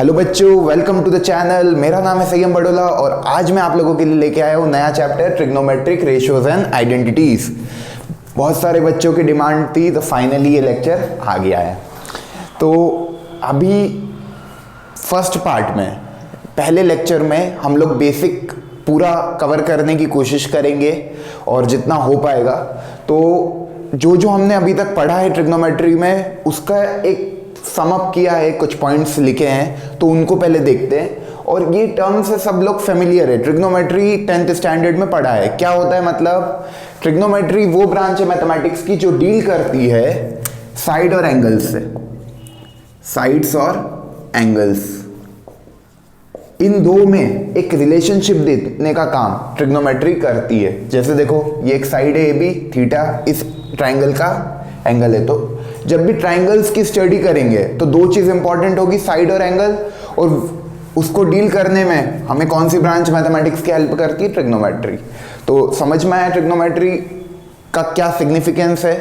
Hello बच्चों, welcome to the channel. मेरा नाम है सयम बडोला और आज मैं आप लोगों के लिए लेके आया हूँ नया chapter trigonometric ratios and identities. बहुत सारे बच्चों की डिमांड थी तो फाइनली ये लेक्चर आ गया है। तो अभी फर्स्ट पार्ट में, पहले लेक्चर में हम लोग बेसिक पूरा कवर करने की कोशिश करेंगे और जितना हो पाएगा। तो जो हमने अभी तक पढ़ा है ट्रिग्नोमेट्री में उसका एक सम अप किया है, कुछ पॉइंट्स लिखे हैं तो उनको पहले देखते हैं। और ये टर्म से सब लोग फेमिलियर है, ट्रिग्नोमेट्री 10th स्टैंडर्ड में पढ़ा है। क्या होता है मतलब, ट्रिग्नोमेट्री वो ब्रांच है मैथमेटिक्स की जो डील करती है साइड और एंगल्स से, साइड्स और एंगल्स, इन दो में एक रिलेशनशिप देने का काम ट्रिग्नोमेट्री करती है। जैसे देखो, ये एक साइड है AB, थीटा इस ट्राइंगल का एंगल है। तो जब भी ट्राइंगल्स की स्टडी करेंगे तो दो चीज इंपॉर्टेंट होगी, साइड और एंगल। और उसको डील करने में हमें कौन सी ब्रांच मैथमेटिक्स की हेल्प करती है? ट्रिग्नोमेट्री। तो समझ में आया ट्रिग्नोमेट्री का क्या सिग्निफिकेंस है।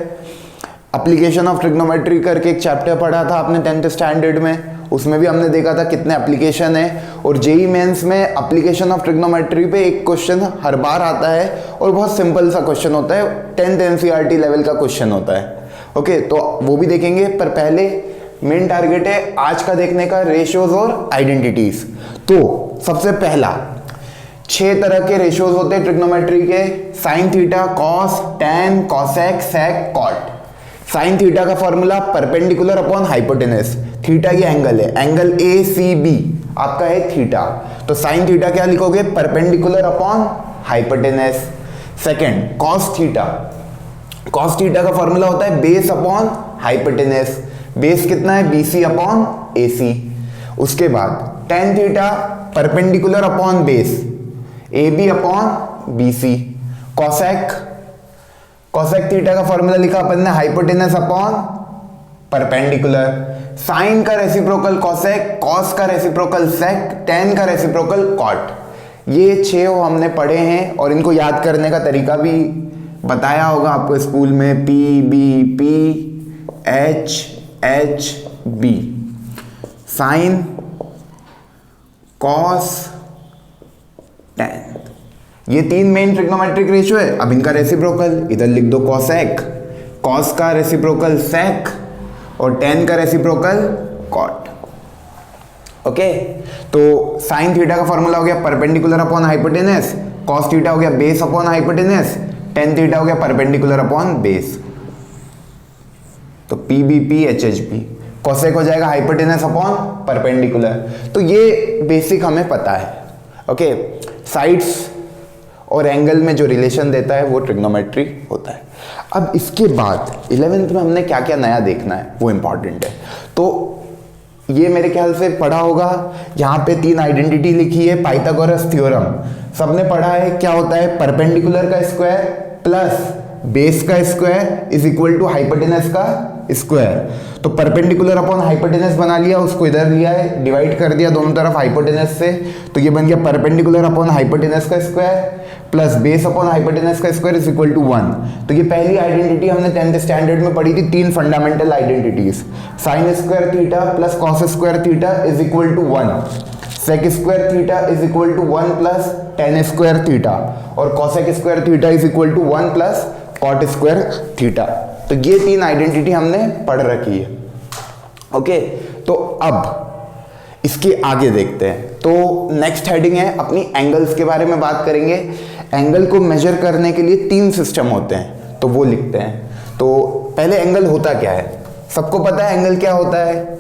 एप्लीकेशन ऑफ ट्रिग्नोमेट्री करके एक चैप्टर पढ़ा था आपने 10th स्टैंडर्ड में, उसमें भी हमने देखा था कितने एप्लीकेशन है। और जेईई मेंस में एप्लीकेशन ऑफ ट्रिग्नोमेट्री पे एक क्वेश्चन हर बार आता है और बहुत सिंपल सा क्वेश्चन होता है, 10th NCERT लेवल का क्वेश्चन होता है। ओके, तो वो भी देखेंगे, पर पहले मेन टारगेट है आज का देखने का रेशियोज और आइडेंटिटीज। तो सबसे पहला, 6 तरह के रेशियोज होते हैं ट्रिग्नोमेट्री के: sine theta, cos, tan, cosec, sec, cot. Sine theta का formula perpendicular upon hypotenuse. Theta ये एंगल है, एंगल ACB आपका है थीटा, तो साइन थीटा क्या लिखोगे? Perpendicular upon hypotenuse. Second, cos theta. Cos theta का फॉर्मूला होता है बेस अपॉन हाइपोटेनस। बेस कितना है? BC upon AC। उसके बाद tan theta perpendicular upon base, AB upon BC। Cosec, cosec theta का फॉर्मूला लिखा अपन ने हाइपोटेनस अपॉन परपेंडिकुलर। साइन का रेसिप्रोकल कॉसेक, कॉस का रेसिप्रोकल सेक, टेन का रेसिप्रोकल कॉट। ये 6 हमने पढ़े हैं और इनको याद करने का तरीका भी बताया होगा आपको स्कूल में, PBP HHB। Sine, cos, tan, ये 3 मेन ट्रिग्नोमेट्रिक रेशियो है। अब इनका रेसिप्रोकल इधर लिख दो, कॉसेक, कॉस का रेसिप्रोकल सेक और टेन का रेसिप्रोकल कॉट। ओके, तो साइन थीटा का फॉर्मूला हो गया perpendicular upon hypotenuse, cos theta हो गया base upon hypotenuse, tan theta हो गया परपेंडिकुलर अपॉन बेस। तो PBP HHB। कॉसेक हो जाएगा हाइपोटेनस अपॉन परपेंडिकुलर। तो ये बेसिक हमें पता है। ओके, साइड्स और एंगल में जो रिलेशन देता है वो ट्रिग्नोमेट्री होता है। अब इसके बाद 11th में हमने क्या क्या नया देखना है वो इंपॉर्टेंट है। तो ये मेरे ख्याल से पढ़ा होगा, यहाँ पे 3 आइडेंटिटी लिखी है, पाइथागोरस थ्योरम सबने पढ़ा है। क्या होता है? परपेंडिकुलर का स्क्वायर प्लस बेस का square is equal to hypotenuse का स्क्वायर। तो परपेंडिकुलर अपॉन हाइपोटेनस बना लिया, उसको इधर लिया है, डिवाइड कर दिया दोनों तरफ हाइपोटेनस से, तो ये बन गया परपेंडिकुलर अपॉन हाइपोटेनस का square plus base upon hypotenuse का स्क्वायर इज इक्वल टू 1। तो ये पहली आइडेंटिटी हमने 10th स्टैंडर्ड में पढ़ी थी, 3 fundamental identities. Sine square theta plus cos square theta is equal to 1, sec square theta is equal to 1 plus tan square theta, और cosec square theta is equal to 1 plus cot square theta. तो ये 3 identity हमने पढ़ रखी है। Okay, तो अब इसके आगे देखते हैं। तो नेक्स्ट हेडिंग है अपनी एंगल्स के बारे में बात करेंगे। एंगल को मेजर करने के लिए 3 सिस्टम होते हैं, तो वो लिखते हैं। तो पहले एंगल होता क्या है? सबको पता है एंगल क्या होता है?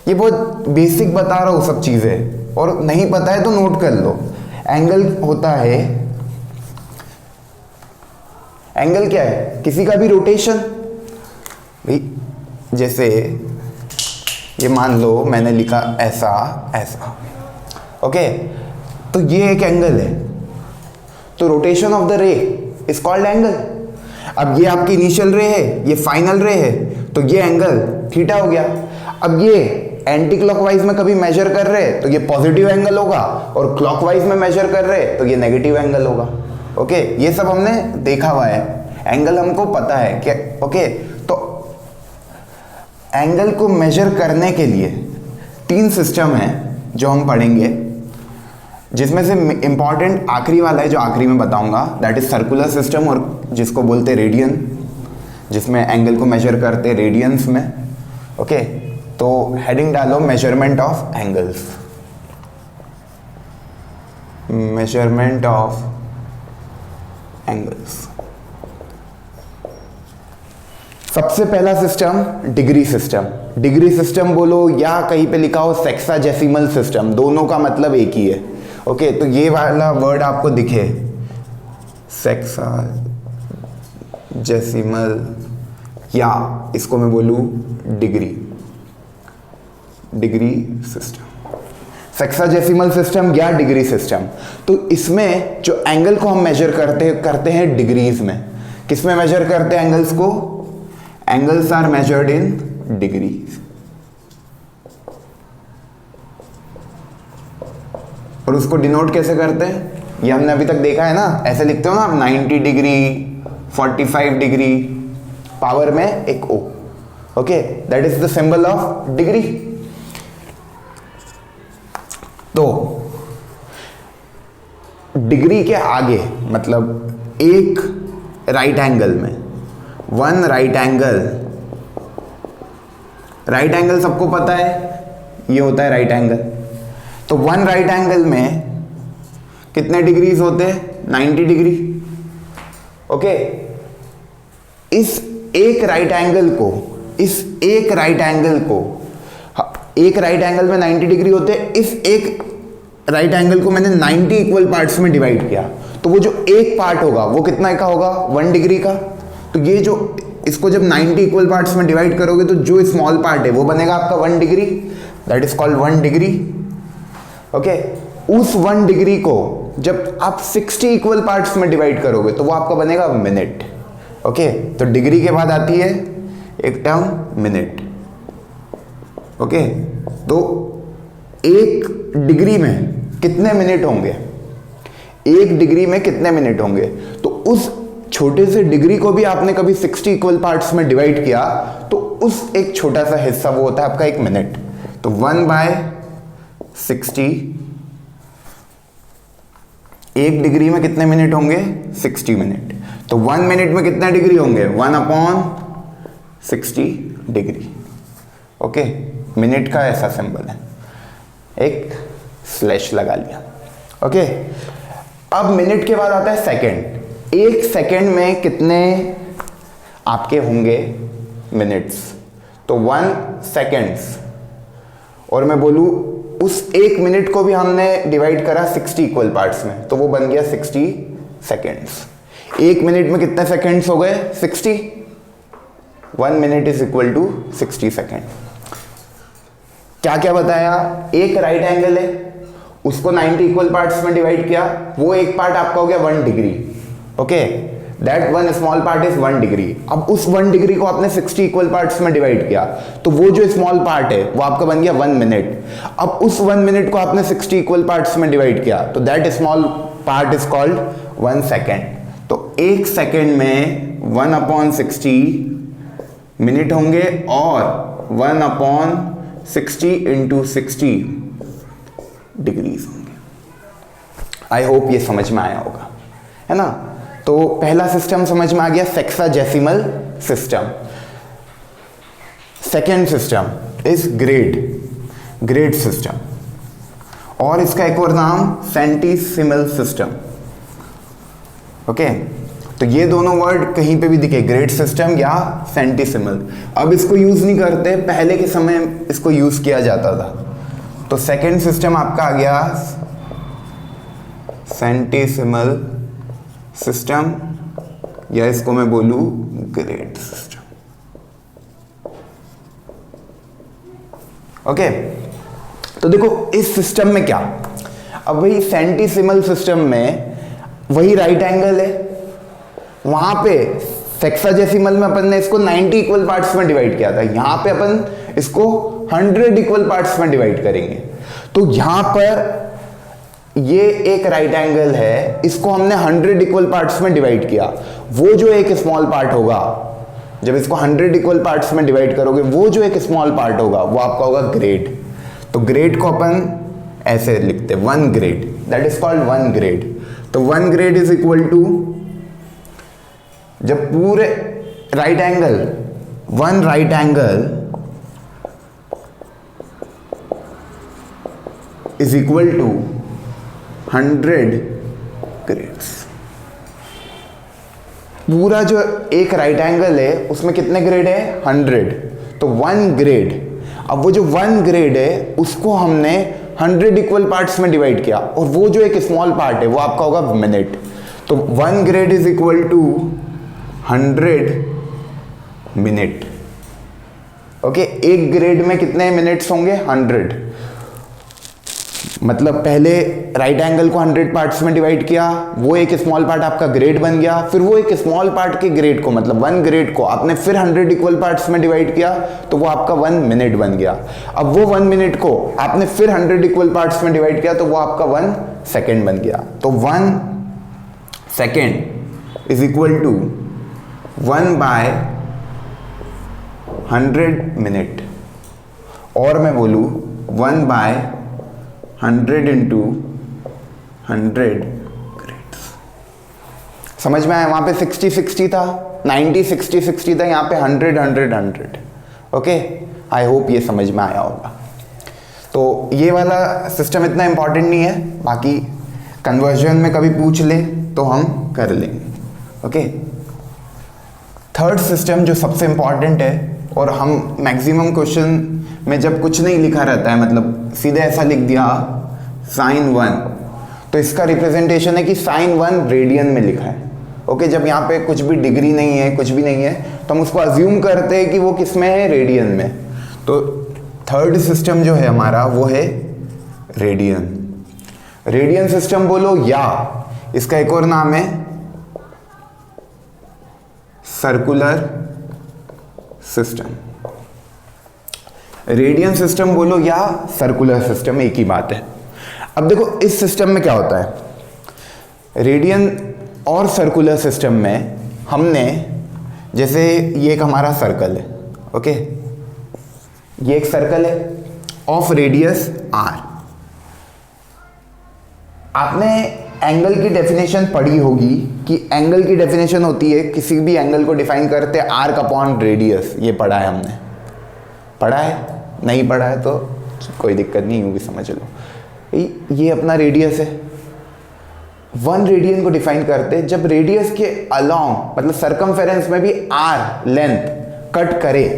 ये बहुत बेसिक बता रहा हूँ सब चीजें, और नहीं पता है तो नोट कर लो। एंगल होता है, एंगल क्या है? किसी का भी रोटेशन। भाई जैसे ये मान लो मैंने लिखा ऐसा ऐसा, ओके, तो ये एक एंगल है। तो रोटेशन ऑफ द रे इज कॉल्ड एंगल। अब ये आपकी इनिशियल रे है, ये फाइनल रे है, तो ये एंगल थीटा हो गया। अब ये एंटी क्लॉकवाइज में कभी मेजर कर रहे तो ये पॉजिटिव एंगल होगा, और क्लॉकवाइज में मेजर कर रहे तो ये नेगेटिव एंगल होगा। ओके, ये सब हमने देखा हुआ है, एंगल हमको पता है क्या। ओके, तो एंगल को मेजर करने के लिए 3 सिस्टम है। जो हम पढ़ेंगे, जिसमें से इंपॉर्टेंट आखिरी वाला है जो आखिरी में बताऊंगा, दैट इज सर्कुलर सिस्टम, और जिसको बोलते हैं रेडियन, जिसमें एंगल को मेजर करते हैं रेडियंस में। ओके, तो हेडिंग डालो measurement of angles, measurement of angles. सबसे पहला system degree system. Degree system बोलो या कहीं पे लिखा हो सेक्साडेसिमल सिस्टम, दोनों का मतलब एक ही है। ओके, तो ये वाला वर्ड आपको दिखे, सेक्साडेसिमल, या इसको मैं बोलूँ degree, degree system, sexagesimal system या डिग्री सिस्टम। तो इसमें जो एंगल को हम मेजर करते हैं डिग्रीज में। किस में मेजर करते हैं एंगल्स को? Angles are measured in degrees. और उसको डिनोट कैसे करते हैं? ये हमने अभी तक देखा है ना, ऐसे लिखते हो ना आप, 90 डिग्री, 45 डिग्री, पावर में एक O. Okay, that is the symbol of degree. तो डिग्री के आगे मतलब एक राइट एंगल में, one right angle, right angle सबको पता है ये होता है राइट एंगल। तो वन राइट एंगल में कितने डिग्रीज होते हैं? 90 डिग्री। ओके, इस एक राइट एंगल को, इस एक राइट एंगल को, एक राइट एंगल में 90 डिग्री होते हैं, इस एक राइट एंगल को मैंने 90 इक्वल पार्ट्स में डिवाइड किया, तो वो जो एक पार्ट होगा वो कितना का होगा? 1 डिग्री का। तो ये जो, इसको जब 90 इक्वल पार्ट्स में डिवाइड करोगे तो जो स्मॉल पार्ट है वो बनेगा आपका 1 degree, that is called 1 degree. Okay, उस 1 डिग्री को जब आप 60 इक्वल पार्ट्स में डिवाइड करोगे तो वो आपका बनेगा मिनट। ओके, तो डिग्री के बाद आती है एक टर्म मिनट। ओके, तो एक डिग्री में कितने मिनट होंगे? एक डिग्री में कितने मिनट होंगे? तो उस छोटे से डिग्री को भी आपने कभी 60 इक्वल पार्ट्स में डिवाइड किया तो उस एक छोटा सा हिस्सा वो होता है आपका 1 मिनट। तो 1/60, एक डिग्री में कितने मिनट होंगे? 60 मिनट। तो 1 मिनट में कितने डिग्री होंगे? 1/60 डिग्री। ओके, मिनट का ऐसा सिंबल है, एक स्लैश लगा लिया। ओके, अब मिनट के बाद आता है सेकंड। एक सेकंड में कितने आपके होंगे मिनट्स? तो 1 सेकेंड्स, और मैं बोलूं उस एक मिनट को भी हमने डिवाइड करा 60 इक्वल पार्ट्स में, तो वो बन गया 60 सेकेंड्स। एक मिनट में कितने सेकेंड्स हो गए? 60। 1 minute is equal to 60 second. क्या क्या बताया? एक राइट एंगल है, उसको 90 इक्वल पार्ट्स में डिवाइड किया, वो एक पार्ट आपका हो गया 1 degree. Okay, that one small part is 1 degree. अब उस 1 डिग्री को आपने 60 इक्वल पार्ट्स में डिवाइड किया, तो वो जो स्मॉल पार्ट है वो आपका बन गया 1 मिनट। अब उस 1 मिनट को आपने 60 इक्वल पार्ट्स में डिवाइड किया, तो that small part is called 1 second. तो एक सेकेंड में 1/60 मिनट होंगे, और 1/60 इंटू 60 डिग्रीज होंगे। आई होप ये समझ में आया होगा, है ना? तो पहला सिस्टम समझ में आ गया, sexagesimal system. Second system is grade system, और इसका एक और नाम सेंटीसिमल सिस्टम। ओके, तो ये दोनों वर्ड कहीं पे भी दिखे, ग्रेड सिस्टम या सेंटीसिमल। अब इसको यूज नहीं करते, पहले के समय इसको यूज किया जाता था। तो सेकेंड सिस्टम आपका आ गया सेंटीसिमल सिस्टम, या इसको मैं बोलूं ग्रेड सिस्टम। ओके, तो देखो इस सिस्टम में क्या, अब वही सेंटीसिमल सिस्टम में वही राइट एंगल है, वहां पे सेक्साडेसिमल में अपन ने इसको 90 इक्वल पार्ट्स में डिवाइड किया था, यहां पे अपन इसको 100 इक्वल पार्ट्स में डिवाइड करेंगे। तो यहां पर ये एक राइट एंगल है, इसको हमने 100 इक्वल पार्ट्स में डिवाइड किया, वो जो एक स्मॉल पार्ट होगा, जब इसको 100 इक्वल पार्ट्स में डिवाइड करोगे, वो जो एक स्मॉल पार्ट होगा वो आपका होगा ग्रेड। तो ग्रेड को अपन ऐसे लिखते 1 grade, that is called 1 grade. तो 1 ग्रेड इज इक्वल टू, जब पूरे right angle, 1 right angle is equal to 100 grades. पूरा जो एक राइट एंगल है उसमें कितने ग्रेड है? 100। तो 1 ग्रेड, अब वो जो 1 ग्रेड है उसको हमने 100 इक्वल पार्ट्स में डिवाइड किया, और वो जो एक स्मॉल पार्ट है वो आपका होगा मिनट। तो 1 grade is equal to 100 minute. Okay, एक ग्रेड में कितने मिनट्स होंगे? 100। मतलब पहले राइट एंगल को 100 पार्ट्स में डिवाइड किया, वो एक स्मॉल पार्ट आपका ग्रेड बन गया, फिर वो एक स्मॉल पार्ट के ग्रेड को, मतलब 1 ग्रेड को आपने फिर 100 इक्वल पार्ट्स में डिवाइड किया, तो वो आपका 1 मिनट बन गया। अब वो 1 मिनट को आपने फिर 100 इक्वल पार्ट्स में डिवाइड किया, तो वो आपका 1 सेकेंड बन गया। तो 1 second is equal to 1/100 minute, और मैं बोलूँ 1/100 इंटू 100 ग्रेड्स। समझ में आया? वहां पे 60-60 था, 90-60-60 था, यहाँ पे 100-100-100। ओके, आई होप ये समझ में आया होगा। तो ये वाला सिस्टम इतना इंपॉर्टेंट नहीं है, बाकी कन्वर्जन में कभी पूछ ले तो हम कर लेंगे। ओके, थर्ड सिस्टम जो सबसे इंपॉर्टेंट है, और हम मैक्सिमम क्वेश्चन में जब कुछ नहीं लिखा रहता है, मतलब सीधे ऐसा लिख दिया sin 1, तो इसका रिप्रेजेंटेशन है कि sin 1 रेडियन में लिखा है। ओके, जब यहाँ पे कुछ भी डिग्री नहीं है, कुछ भी नहीं है, तो हम उसको अज्यूम करते हैं कि वो किस में है? रेडियन में। तो थर्ड सिस्टम जो है हमारा वो है रेडियन। रेडियन सिस्टम बोलो, या इसका एक और नाम है सर्कुलर सिस्टम। रेडियन सिस्टम बोलो या सर्कुलर सिस्टम, एक ही बात है। अब देखो इस सिस्टम में क्या होता है, रेडियन और सर्कुलर सिस्टम में हमने, जैसे ये एक हमारा सर्कल है, ओके, ये एक सर्कल है ऑफ रेडियस r। आपने एंगल की डेफिनेशन पढ़ी होगी कि एंगल की डेफिनेशन होती है, किसी भी एंगल को डिफाइन करते हैं आर्क अपॉन रेडियस। ये पढ़ा है हमने, पढ़ा है? नहीं पढ़ा है तो कोई दिक्कत नहीं, यूँ भी समझ लो। ये अपना रेडियस है, 1 रेडियन को डिफाइन करते हैं जब रेडियस के अलोंग, मतलब सरकमफेरेंस में भी r लेंथ कट करे,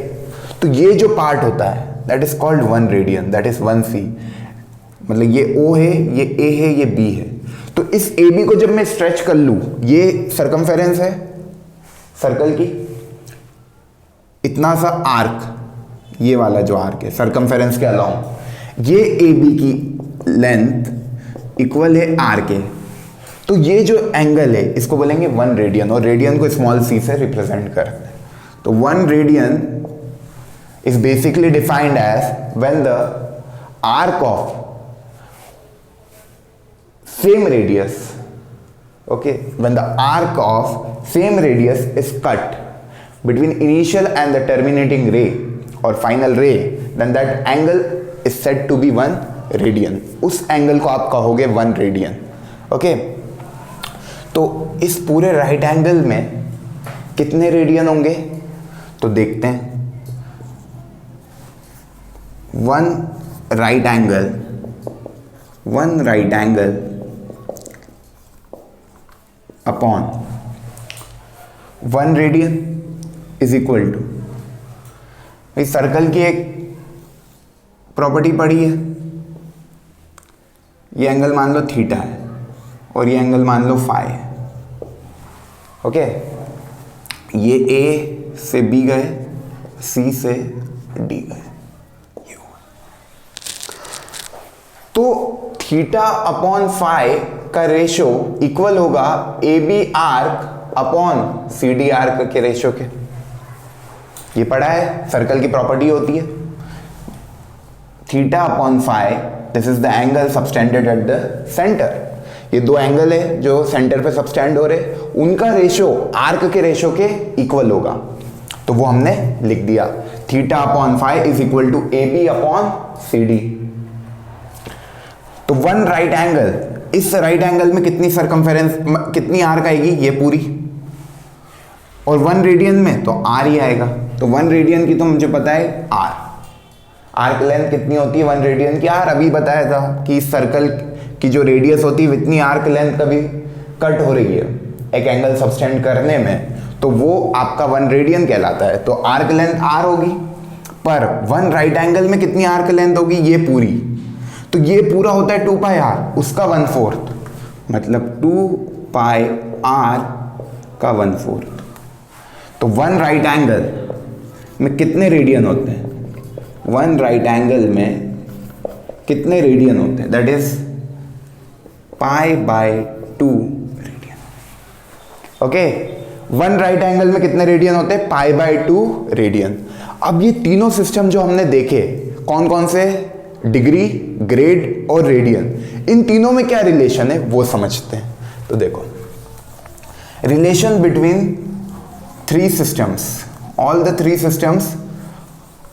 तो ये जो पार्ट होता है that is called 1 radian, that is 1c। मतलब ये O है, ये A है, ये B है। तो इस AB को जब मैं स्ट्रेच कर लूँ, ये सरकमफेरेंस है सर्कल की, इतना सा आर्क, ये वाला जो आर्क है सरकमफेरेंस के अलोंग, ये AB की लेंथ इक्वल है R के। तो ये जो एंगल है इसको बोलेंगे 1 रेडियन, और रेडियन को स्मॉल c से रिप्रेजेंट करते हैं। तो 1 radian is basically defined as when the arc of same radius, okay, when the arc of same radius is cut between initial and the terminating ray or final ray, then that angle is said to be 1 radian. उस angle को आप कहोगे 1 radian. Okay, तो इस पूरे right angle में कितने radian होंगे? तो देखते हैं। 1 right angle upon 1 radian is equal to, इस सर्कल की एक प्रॉपर्टी पड़ी है, ये एंगल मान लो थीटा है और ये एंगल मान लो फाई है। ओके, ये A से B गए, C से D गए, तो थीटा अपॉन फाई का रेशो इक्वल होगा A B arc upon C D arc के रेशो के। ये पढ़ा है, सर्कल की प्रॉपर्टी होती है theta upon phi, this is the angle subtended at the centre. ये दो एंगल है जो सेंटर पे सबस्टैंड हो रहे, उनका रेशो आर्क के रेशो के इक्वल होगा, तो वो हमने लिख दिया theta upon phi is equal to A B upon C D. तो तो वन राइट एंगल, इस राइट एंगल में कितनी सरकमफेरेंस, कितनी आर्क आएगी, ये पूरी, और 1 रेडियन में तो आर ही आएगा। तो 1 रेडियन की तो मुझे पता है आर, आर्क लेंथ कितनी होती है 1 रेडियन की, आर अभी बताया था कि इस सर्कल की जो रेडियस होती है इतनी आर्क लेंथ कभी कट हो रही है एक एंगल सबटेंड करने में, तो वो आपका 1 रेडियन कहलाता है। तो आर्क लेंथ आर होगी, पर 1 राइट एंगल में कितनी आर्क लेंथ होगी, ये पूरी, तो ये पूरा होता है 2 पाई आर, उसका 1/4, मतलब 2 पाई आर का 1/4। तो 1 राइट एंगल में कितने रेडियन होते हैं, 1 राइट एंगल में कितने रेडियन होते हैं, that is π/2 radian. Okay, 1 right angle में कितने रेडियन होते हैं, π/2 रेडियन। अब ये तीनों सिस्टम जो हमने देखे कौन कौन से, डिग्री, ग्रेड और रेडियन, इन तीनों में क्या रिलेशन है वो समझते हैं। तो देखो, relation between 3 systems, all the 3 systems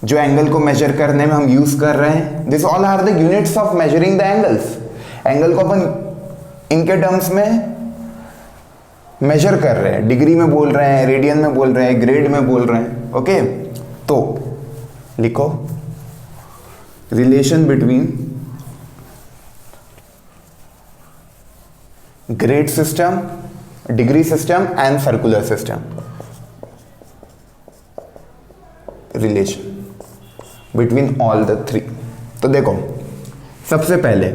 जो एंगल को मेजर करने में हम यूज कर रहे हैं, this all are the units of measuring the angles. Angle को अपन इनके टर्म्स में मेजर कर रहे हैं, डिग्री में बोल रहे हैं, रेडियन में बोल रहे हैं, ग्रेड में बोल रहे हैं। ओके, तो लिखो relation between grade system, degree system and circular system. Relation between all the 3। तो देखो, सबसे पहले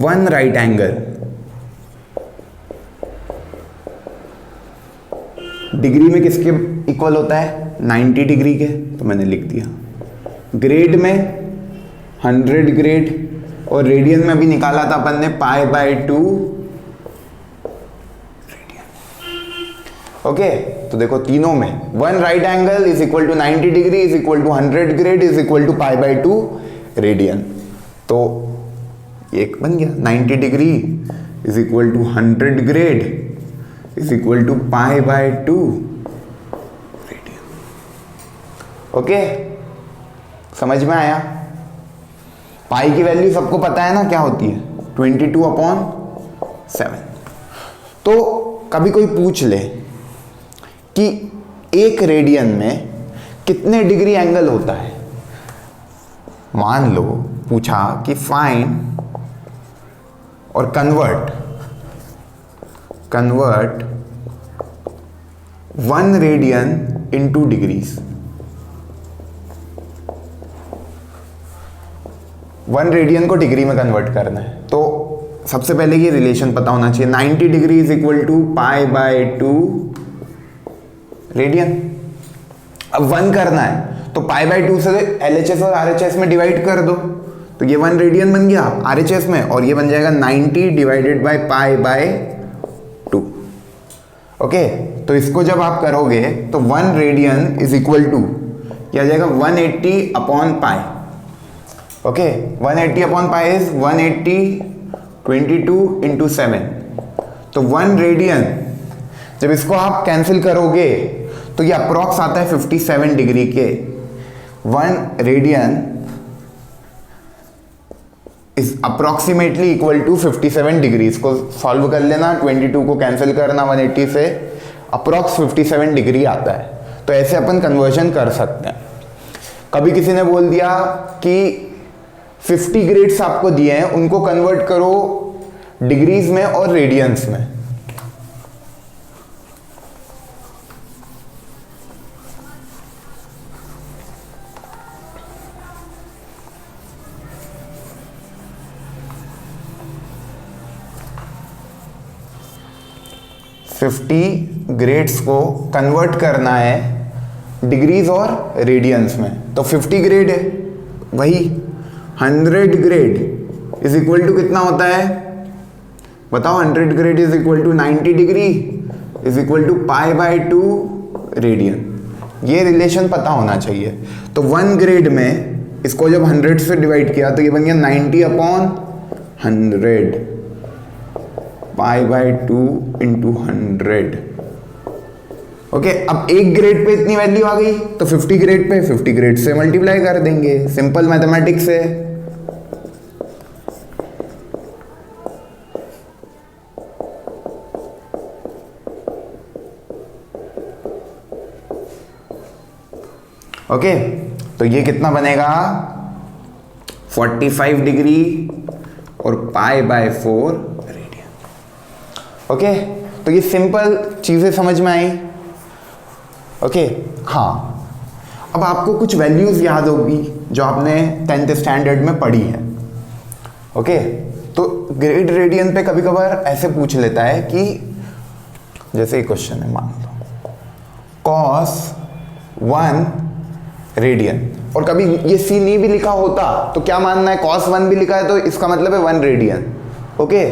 1 राइट एंगल डिग्री में किसके इक्वल होता है, 90 डिग्री के, तो मैंने लिख दिया। ग्रेड में 100 ग्रेड, और रेडियन में भी निकाला था अपन ने π/2 रेडियन। ओके, तो देखो तीनों में 1 right angle is equal to 90 degree is equal to 100 grade is equal to π/2 radian. तो एक बन गया, 90 degree is equal to 100 grade is equal to π/2 radian. Okay, समझ में आया। पाई की वैल्यू सबको पता है ना क्या होती है, 22/7। तो कभी कोई पूछ ले कि 1 रेडियन में कितने डिग्री एंगल होता है, मान लो पूछा कि फाइंड और convert 1 radian into degrees. 1 radian को डिग्री में कन्वर्ट करना है, तो सबसे पहले ये रिलेशन पता होना चाहिए, 90 degree is equal to π/2 radian. अब 1 करना है तो π/2 से LHS और RHS में डिवाइड कर दो, तो ये 1 रेडियन बन गया RHS में, और ये बन जाएगा 90 डिवाइडेड बाय π/2। ओके, तो इसको जब आप करोगे तो 1 रेडियन इज इक्वल टू क्या आ जाएगा, 180/π। Okay, 180/π is 180 22 into 7। तो 1 रेडियन जब इसको आप कैंसिल करोगे तो ये अप्रॉक्स आता है 57 डिग्री के। 1 radian is approximately equal to 57 degree. इसको सॉल्व कर लेना, 22 को कैंसिल करना 180 से, अप्रॉक्स 57 डिग्री आता है। तो ऐसे अपन कन्वर्जन कर सकते हैं। कभी किसी ने बोल दिया कि 50 ग्रेड्स आपको दिए हैं, उनको कन्वर्ट करो डिग्रीज में और रेडियंस में। ग्रेड्स को कन्वर्ट करना है डिग्रीज और रेडियंस में। तो 50 ग्रेड है, वही 100 ग्रेड इज इक्वल टू कितना होता है बताओ, 100 grade is equal to 90 degree is equal to π/2 radian. ये रिलेशन पता होना चाहिए। तो 1 ग्रेड में इसको जब 100 से डिवाइड किया तो ये बन गया 90/100 π/2 इंटू 100। ओके, अब 1 ग्रेड पे इतनी वैल्यू आ गई तो 50 ग्रेड पे 50 ग्रेड से मल्टीप्लाई कर देंगे, सिंपल मैथमेटिक्स है। ओके, तो ये कितना बनेगा 45 डिग्री और पाई बाय 4 रेडियन। ओके, तो ये सिंपल चीजें समझ में आई। ओके, हाँ, अब आपको कुछ वैल्यूज याद होगी जो आपने 10th स्टैंडर्ड में पढ़ी है। ओके, तो ग्रेड रेडियन पे कभी कभार ऐसे पूछ लेता है कि जैसे क्वेश्चन है, मान लो cos 1 रेडियन, और कभी ये सी नहीं भी लिखा होता तो क्या मानना है, cos 1 भी लिखा है तो इसका मतलब है 1 रेडियन। ओके,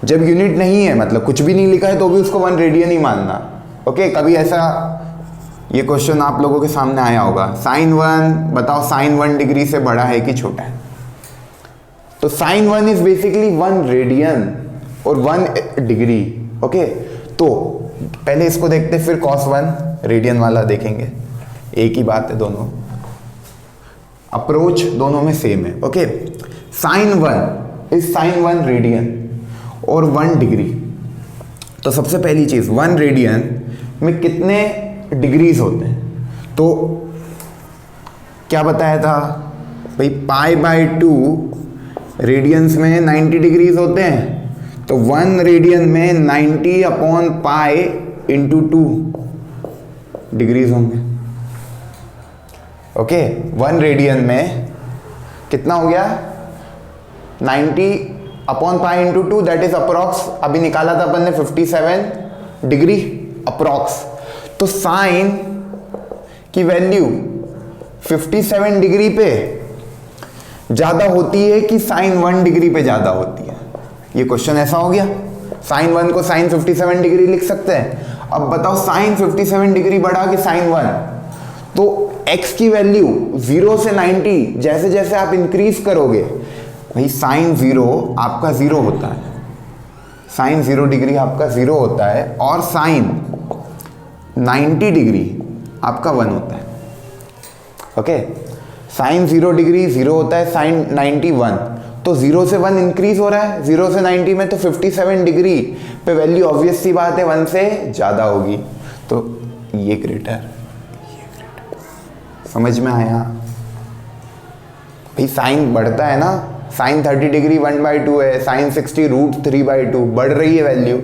जब यूनिट नहीं है मतलब कुछ भी नहीं लिखा है तो भी उसको 1 रेडियन ही मानना। ओके, कभी ऐसा ये क्वेश्चन आप लोगों के सामने आया होगा, sin 1 बताओ sin 1 डिग्री से बड़ा है कि छोटा है, तो sin 1 इज बेसिकली 1 रेडियन और 1 डिग्री। ओके, तो पहले इसको देखते फिर cos 1 रेडियन वाला देखेंगे, एक ही बात है, दोनों अप्रोच दोनों में सेम है। Okay, sin 1 is sin 1 radian और 1 डिग्री। तो सबसे पहली चीज 1 रेडियन में कितने डिग्रीज होते हैं, तो क्या बताया था भाई, पाई बाय 2 रेडियंस में 90 डिग्रीज होते हैं, तो 1 रेडियन में 90 अपॉन पाई इंटू 2 डिग्रीज होंगे। ओके, 1 रेडियन में कितना हो गया 90 upon pi into 2, that is approx, अभी निकाला था अपन ने 57 डिग्री अप्रॉक्स। तो साइन की वैल्यू 57 डिग्री पे ज्यादा होती है कि साइन 1 डिग्री पे ज्यादा होती है, ये क्वेश्चन ऐसा हो गया। साइन 1 को साइन 57 डिग्री लिख सकते हैं। अब बताओ साइन 57 डिग्री बढ़ा कि साइन 1, तो x की वैल्यू 0 से 90 जैसे जैसे आप इंक्रीज करोगे, भाई साइन 0 आपका 0 होता है, साइन 0 डिग्री आपका 0 होता है, और साइन 90 डिग्री आपका 1 होता है। ओके, साइन 0 डिग्री 0 होता है, साइन 90 1, तो 0 से 1 इंक्रीज हो रहा है 0 से 90 में, तो 57 डिग्री पे वैल्यू ऑब्वियस सी बात है 1 से ज़्यादा होगी, तो ये ग्रेटर, समझ में आया भाई। साइन बढ़ता है ना, साइन 30 डिग्री 1/2 है, साइन 60 √3/2 बढ़ रही है वैल्यू,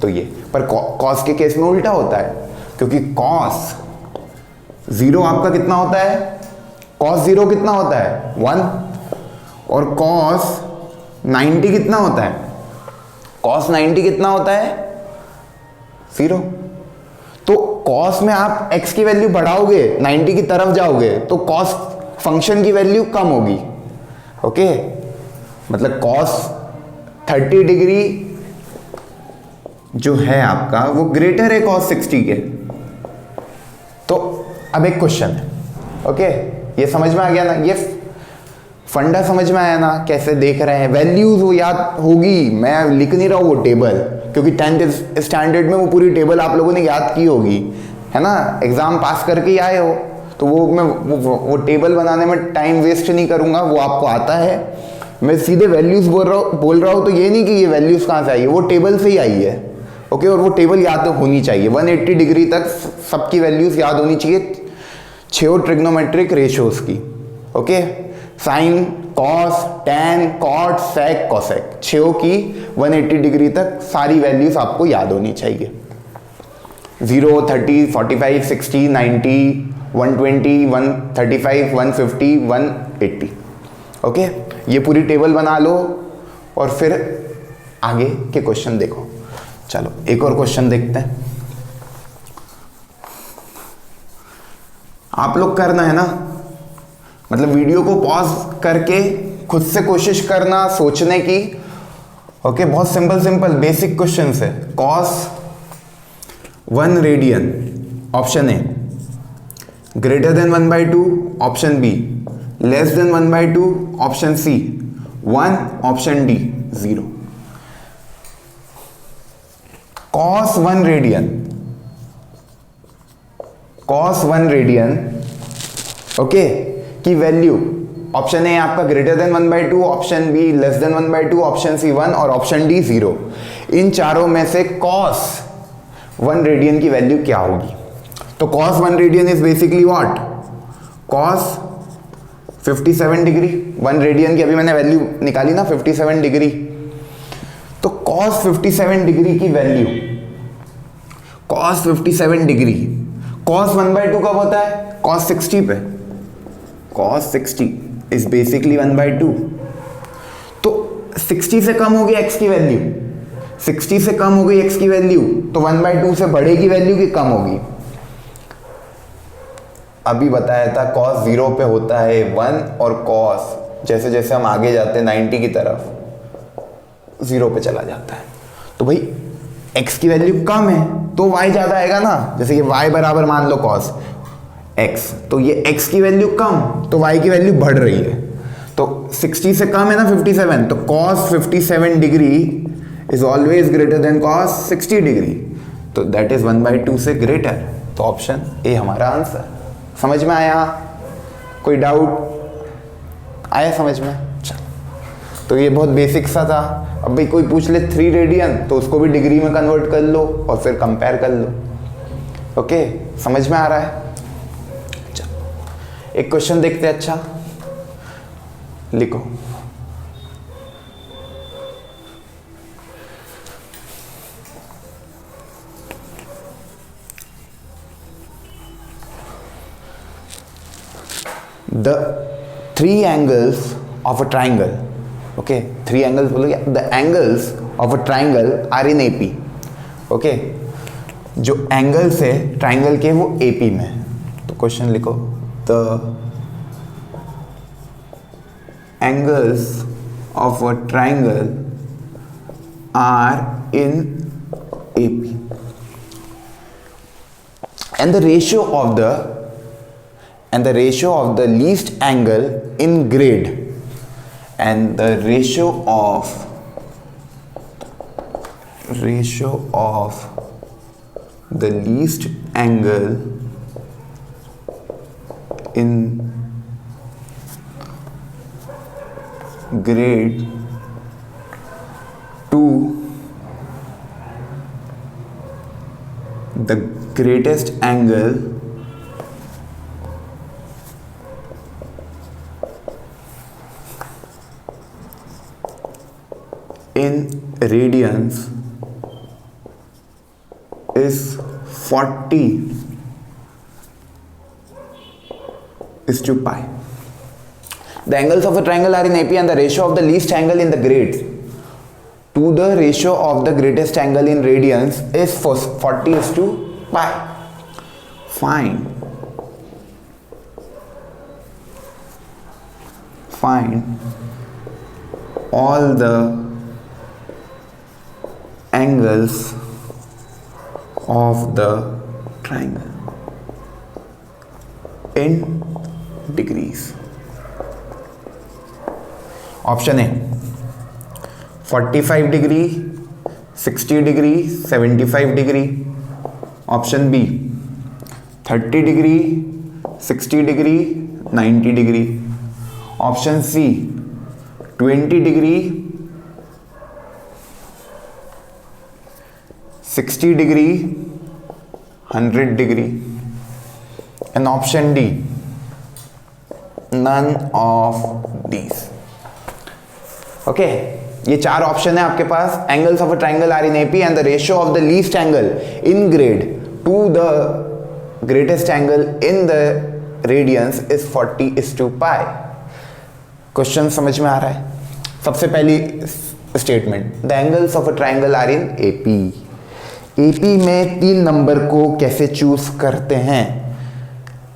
तो ये, पर कॉस के केस में उल्टा होता है, क्योंकि कॉस 0 आपका कितना होता है, कॉस 0 कितना होता है 1, और कॉस 90 कितना होता है, कॉस 90 कितना होता है 0। तो कॉस में आप x की वैल्यू बढ़ाओगे 90 की तरफ जाओगे तो कॉस फंक्शन की वैल्यू कम होगी। ओके, मतलब कॉस 30 डिग्री जो है आपका वो ग्रेटर है कॉस 60 के। तो अब एक क्वेश्चन है, ओके, ये समझ में आ गया ना, ये फंडा समझ में आया ना, कैसे देख रहे हैं, वैल्यूज वो याद होगी, मैं लिख नहीं रहा हूँ वो टेबल, क्योंकि 10th स्टैंडर्ड में वो पूरी टेबल आप लोगों ने याद की होगी, है ना, एग्जाम पास करके ही आए हो, तो वो मैं वो टेबल बनाने में टाइम वेस्ट नहीं करूंगा, वो आपको आता है। मैं सीधे वैल्यूज बोल रहा हूँ, तो ये नहीं कि ये वैल्यूज कहाँ से आई है, वो टेबल से ही आई है। ओके, और वो टेबल याद होनी चाहिए, 180 डिग्री तक सबकी वैल्यूज याद होनी चाहिए 6 ट्रिग्नोमेट्रिक रेशियोज की। Okay, sine, cos, tan, cot, sec, cosec, 6 की 180 डिग्री तक सारी वैल्यूज आपको याद होनी चाहिए। 0, 30, 45, 60, 90, 120, 135, 150, 180। ओके, ये पूरी टेबल बना लो और फिर आगे के क्वेश्चन देखो। चलो एक और क्वेश्चन देखते हैं। आप लोग करना है ना, मतलब वीडियो को पॉज करके खुद से कोशिश करना सोचने की। ओके, बहुत सिंपल बेसिक क्वेश्चन है। Cos 1 radian option A, greater than 1/2 option B, less than 1/2 option C, 1 option D, 0। Cos 1 radian, cos 1 radian okay की वैल्यू, ऑप्शन ए आपका greater than 1/2, option B less than 1/2, option C 1 और option D 0। इन चारों में से cos 1 radian की value क्या होगी? तो cos 1 radian is basically what, cos 57 degree, 1 radian की अभी मैंने वैल्यू निकाली ना 57 डिग्री, तो कॉस 57 डिग्री की वैल्यू, कॉस 57 डिग्री, कॉस 1/2 कब होता है? कॉस 60 पे, कॉस 60 इज बेसिकली 1/2। तो 60 से कम हो गई x की वैल्यू, 60 से कम हो गई x की वैल्यू, तो 1/2 से बढ़ेगी वैल्यू कि कम होगी? अभी बताया था cos 0 पे होता है 1 और cos जैसे जैसे हम आगे जाते हैं 90 की तरफ 0 पे चला जाता है। तो भाई x की वैल्यू कम है तो y ज़्यादा आएगा ना, जैसे कि y बराबर मान लो cos x, तो ये x की वैल्यू कम तो y की वैल्यू बढ़ रही है। तो 60 से कम है ना 57, तो cos 57 degree is always greater than cos 60 degree, तो दैट इज 1/2 से ग्रेटर। तो ऑप्शन ए हमारा आंसर। समझ में आया? कोई डाउट आया समझ में? चलो, तो ये बहुत बेसिक सा था। अब भाई कोई पूछ ले 3 रेडियन तो उसको भी डिग्री में कन्वर्ट कर लो और फिर कंपेयर कर लो। ओके, समझ में आ रहा है? चलो एक क्वेश्चन देखते हैं। अच्छा लिखो, the 3 angles of a triangle, okay, 3 angles बोलोगे, the angles of a triangle are in AP, okay, जो एंगल्स है ट्राइंगल के वो AP में। तो क्वेश्चन लिखो, the angles of a triangle are in AP and the ratio of the least angle in grade, and the ratio of the least angle in grade to the greatest angle in radians is 40:pi. The angles of a triangle are in AP and the ratio of the least angle in the grades to the ratio of the greatest angle in radians is 40:pi. Find all the angles of the triangle in degrees. Option A 45 degree, 60 degree, 75 degree. Option B 30 degree, 60 degree, 90 degree. Option C 20 degree, 60 degree, 100 degree. And option D none of these. Okay, ये 4 option है आपके पास। Angles of a triangle are in AP and the ratio of the least angle in grade to the greatest angle in the radians is 40:pi। Question समझ में आ रहा है? सबसे पहली statement, the angles of a triangle are in AP. AP में 3 number को कैसे choose करते हैं?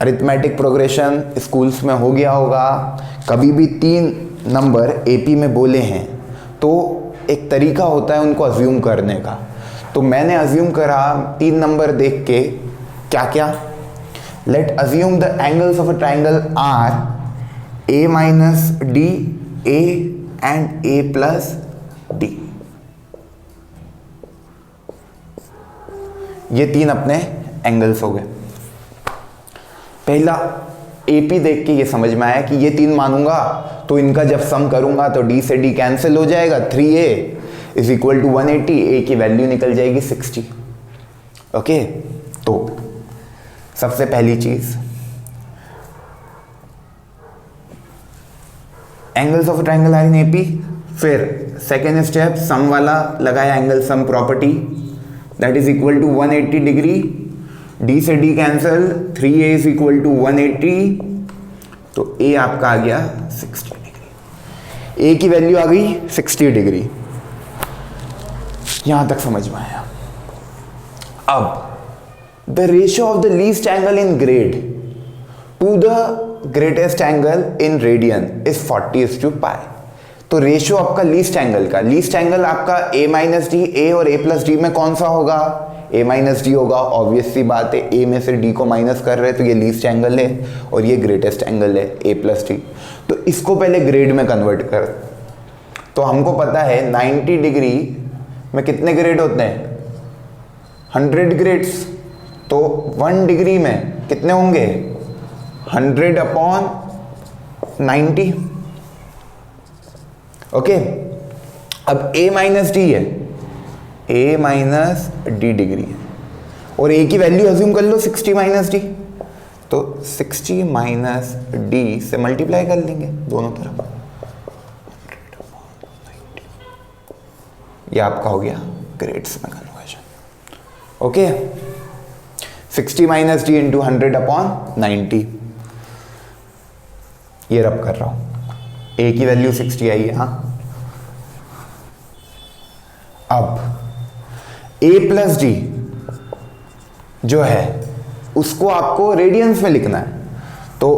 अरिथमेटिक प्रोग्रेशन स्कूल्स में हो गया होगा, कभी भी 3 नंबर एपी में बोले हैं तो एक तरीका होता है उनको अज्यूम करने का। तो मैंने अज्यूम करा 3 नंबर देख के, क्या क्या? Let assume the angles of a triangle are a minus d, a and a plus d। ये 3 अपने एंगल्स हो गए। पहला AP देख के ये समझ में आया कि ये 3 मानूंगा तो इनका जब सम करूंगा तो d से d कैंसिल हो जाएगा, 3a is equal to 180, a की वैल्यू निकल जाएगी 60। ओके, तो सबसे पहली चीज angles of triangle are in AP. फिर सेकेंड स्टेप सम वाला लगाया angle sum property, that is equal to 180 degree. D से D cancel, 3a is equal to 180, तो a आपका आ गया 60 डिग्री। a की वैल्यू आ गई 60 डिग्री। यहां तक समझ में आया। अब the ratio of the least angle in grade to the greatest angle in radian is 40:π। तो रेशियो आपका लीस्ट एंगल का, लीस्ट एंगल आपका a माइनस डी, ए और a प्लस डी में कौन सा होगा? a माइनस डी होगा। ऑब्वियस सी बात है, a में से d को माइनस कर रहे हैं तो ये लीस्ट एंगल है और ये ग्रेटेस्ट एंगल है a प्लस डी। तो इसको पहले ग्रेड में कन्वर्ट कर। तो हमको पता है 90 डिग्री में कितने ग्रेड होते हैं? 100 ग्रेड्स। तो 1 डिग्री में कितने होंगे? 100/90। ओके, अब a माइनस डी है, a माइनस डी डिग्री है और a की वैल्यू अज्यूम कर लो 60 माइनस डी, तो 60 माइनस डी से मल्टीप्लाई कर लेंगे दोनों तरफ। ये आपका हो गया ग्रेड्स में conversion. Okay, 60 minus D into 100/90। ये रब कर रहा हूं, a की वैल्यू 60 आई है। हाँ, अब a प्लस डी जो है उसको आपको रेडियंस में लिखना है। तो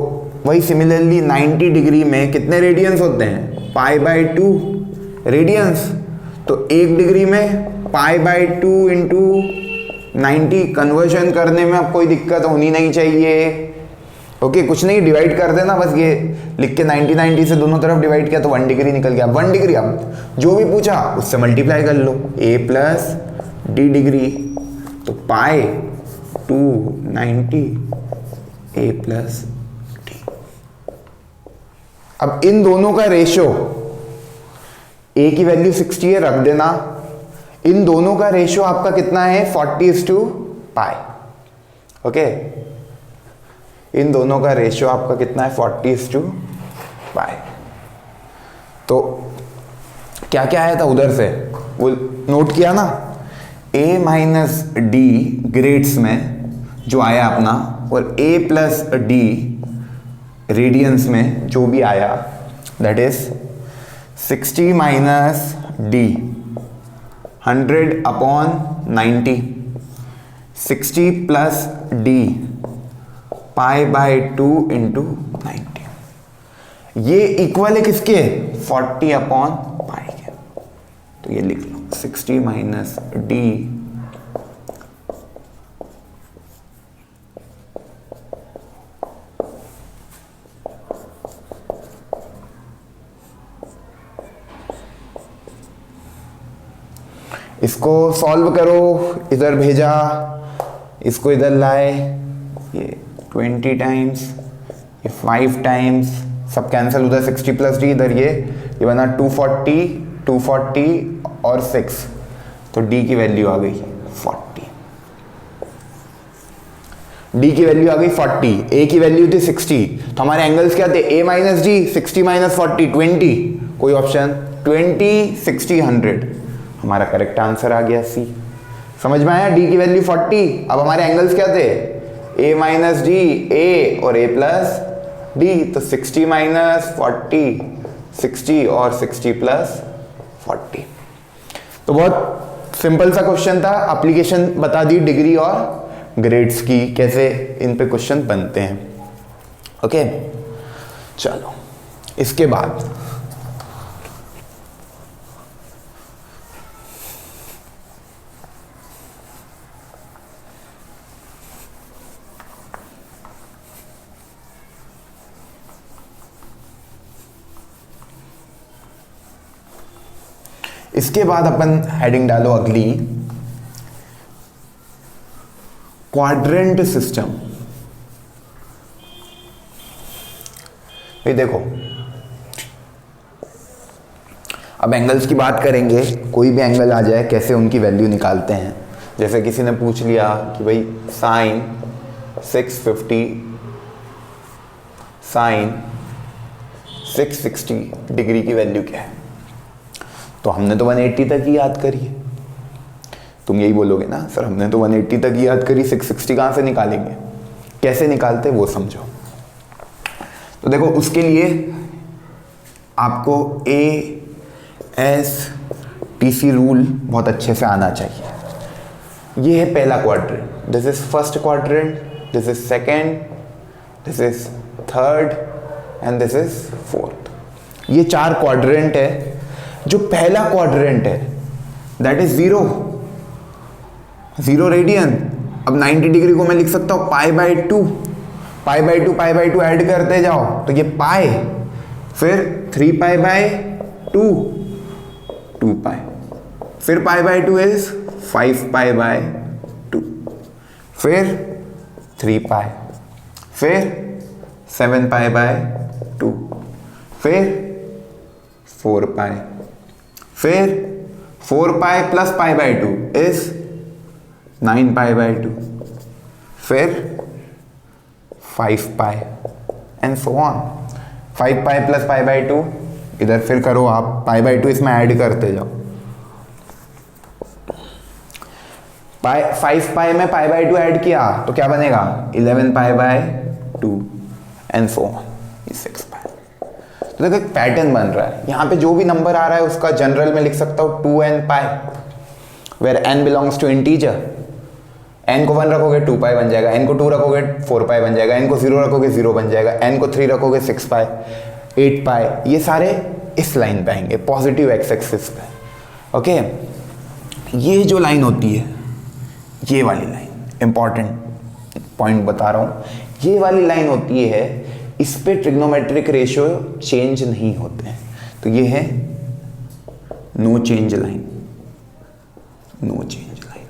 वही सिमिलरली 90 डिग्री में कितने रेडियंस होते हैं? π/2 रेडियंस। तो 1 डिग्री में π/2 इंटू 90। कन्वर्जन करने में अब कोई दिक्कत होनी नहीं चाहिए। ओके, कुछ नहीं, डिवाइड कर देना बस। ये लिख के 90 से दोनों तरफ डिवाइड किया तो 1 डिग्री निकल गया। 1 डिग्री अब जो भी पूछा उससे मल्टीप्लाई कर लो, a प्लस डी डिग्री, तो π/2 90 a प्लस डी। अब इन दोनों का रेशियो, a की वैल्यू 60 है, रख देना। इन दोनों का रेशियो आपका कितना है? 40:π। ओके, इन दोनों का रेशियो आपका कितना है? 40:π। तो क्या क्या आया था उधर से वो नोट किया ना? a माइनस डी ग्रेड्स में जो आया अपना, और a प्लस डी रेडियंस में जो भी आया, that is 60 minus D 100/90, 60 plus D π/2 into 90। ये इक्वल है किसके? 40/π के। तो ये लिख लो 60 माइनस डी इसको सॉल्व करो, इधर भेजा, इसको इधर लाए, ये 20 टाइम्स, ये 5 टाइम्स, सब कैंसिल, उधर 60 प्लस डी, इधर ये बना 240, 240 और 6, तो डी की वैल्यू आ गई 40। डी की वैल्यू आ गई 40, ए की वैल्यू थी 60, तो हमारे एंगल्स क्या थे? ए माइनस डी, 60 माइनस 40, 20, कोई ऑप्शन? 20, 60, 100, हमारा करेक्ट आंसर आ गया सी। समझ में आया? डी की वैल्यू 40। अब हमारे एंगल्स क्या थे? a माइनस डी, a और a प्लस डी, तो 60 माइनस 40, 60 और 60 प्लस 40। तो बहुत सिंपल सा क्वेश्चन था, एप्लीकेशन बता दी डिग्री और ग्रेड्स की, कैसे इन पे क्वेश्चन बनते हैं। ओके, चलो इसके बाद अपन हेडिंग डालो अगली, क्वाड्रेंट सिस्टम। ये देखो, अब एंगल्स की बात करेंगे, कोई भी एंगल आ जाए कैसे उनकी वैल्यू निकालते हैं। जैसे किसी ने पूछ लिया कि भाई साइन 650 साइन 660 डिग्री की वैल्यू क्या है? तो हमने तो 180 तक ही याद करी है। तुम यही बोलोगे ना, सर हमने तो 180 तक ही याद करी, 660 कहाँ से निकालेंगे? कैसे निकालते वो समझो। तो देखो उसके लिए आपको ASTC रूल बहुत अच्छे से आना चाहिए। ये है पहला quadrant, this is first quadrant, this is second, this is third and this is fourth. ये 4 क्वाड्रेंट है। जो पहला क्वाड्रेंट है दैट इज 0 रेडियन। अब 90 डिग्री को मैं लिख सकता हूँ π/2, π/2 ऐड करते जाओ तो ये पाई, फिर 3π/2, 2π, फिर π/2 इज 5π/2, फिर 3π, फिर 7π/2, फिर 4π, फिर 4π प्लस π/2 इज 9π/2, फिर 5π एंड सो ऑन। 5π प्लस π/2 इधर फिर करो आप, π/2 इसमें ऐड करते जाओ। 5π में π/2 ऐड किया तो क्या बनेगा? 11π/2 एंड सो ऑन, 6π। तो देखो एक पैटर्न बन रहा है। यहाँ पे जो भी नंबर आ रहा है उसका जनरल में लिख सकता हूँ 2n π, where n belongs to integer. n को 1 रखोगे 2π बन जाएगा, n को 2 रखोगे 4π बन जाएगा, n को 0 रखोगे 0 बन जाएगा, n को 3 रखोगे 6π, 8π। ये सारे इस लाइन पे आएंगे, पॉजिटिव एक्स एक्सिस पे। ओके, ये जो लाइन होती है, ये वाली लाइन, इंपॉर्टेंट पॉइंट बता रहा हूँ, ये वाली लाइन होती है, इस पे ट्रिग्नोमेट्रिक रेशियो चेंज नहीं होते हैं। तो ये है no change line, no change line.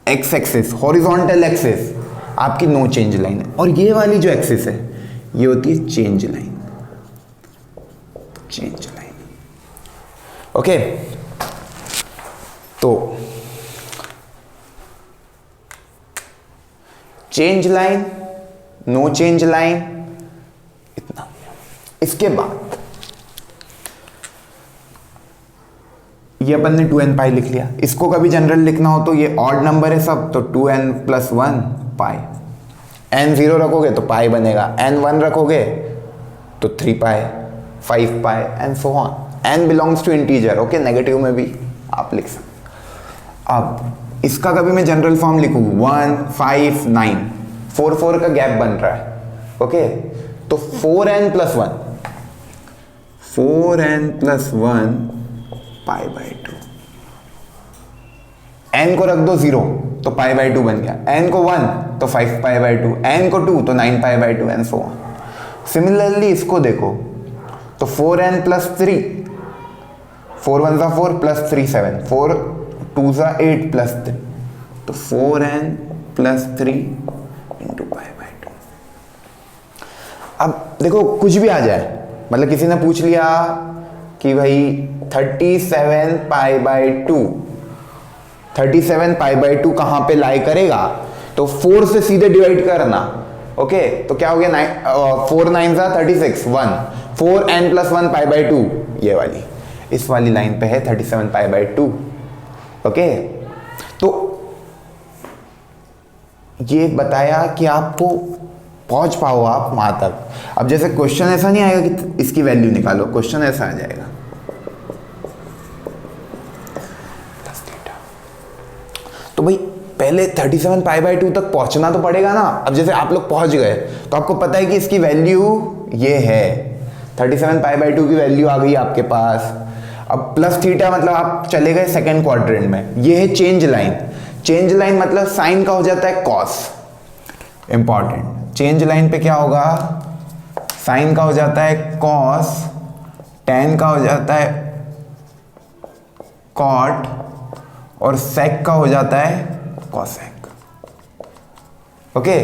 X axis, horizontal axis आपकी नो चेंज लाइन है, और ये वाली जो एक्सिस है ये होती है change line, change line. Okay, तो change line, no change line, इतना। इसके बाद ये अपन ने 2n पाई लिख लिया। इसको कभी जनरल लिखना हो तो ये ऑड नंबर है सब, तो 2n + 1 पाई। n 0 रखोगे तो पाई बनेगा, n 1 रखोगे तो 3 pi, 5 pi and so on. n belongs to integer. Okay, negative में भी आप लिख सकते। अब इसका कभी मैं जनरल फॉर्म लिखूँ 1 5 9, 4 का गैप बन रहा है। ओके, तो 4n + 1, 4n + 1 π/2। n को रख दो 0 तो π/2 बन गया, n को 1 तो 5π/2, n को 2 तो 9π/2 एंड सो ऑन। सिमिलरली इसको देखो तो 4n + 3, 4 1 4 + 3 7, 4 2 8 + 3, तो 4n + 3 × π/2। अब देखो कुछ भी आ जाए, मतलब किसी ने पूछ लिया कि भाई 37π/2, 37π/2 कहाँ पे लाई करेगा, तो 4 से सीधे डिवाइड करना। ओके, तो क्या हो गया, 4 9 36 1, 4n + 1 π/2, ये वाली, इस वाली लाइन पे है 37π/2। ओके, तो ये बताया कि आपको पहुंच पाओ आप वहां तक। अब जैसे क्वेश्चन ऐसा नहीं आएगा कि इसकी वैल्यू निकालो, क्वेश्चन ऐसा आ जाएगा तो भाई पहले 37π/2 तक पहुंचना तो पड़ेगा ना। अब जैसे आप लोग पहुंच गए तो आपको पता है कि इसकी वैल्यू ये है, 37π/2 की वैल्यू आ गई आपके पास। अब +θ मतलब आप चले गए सेकेंड क्वाड्रेंट में। ये है चेंज लाइन। चेंज लाइन मतलब साइन का हो जाता है कॉस, इंपॉर्टेंट। चेंज लाइन पे क्या होगा, साइन का हो जाता है कॉस, tan का हो जाता है कॉट, और सेक का हो जाता है कॉसेक। ओके,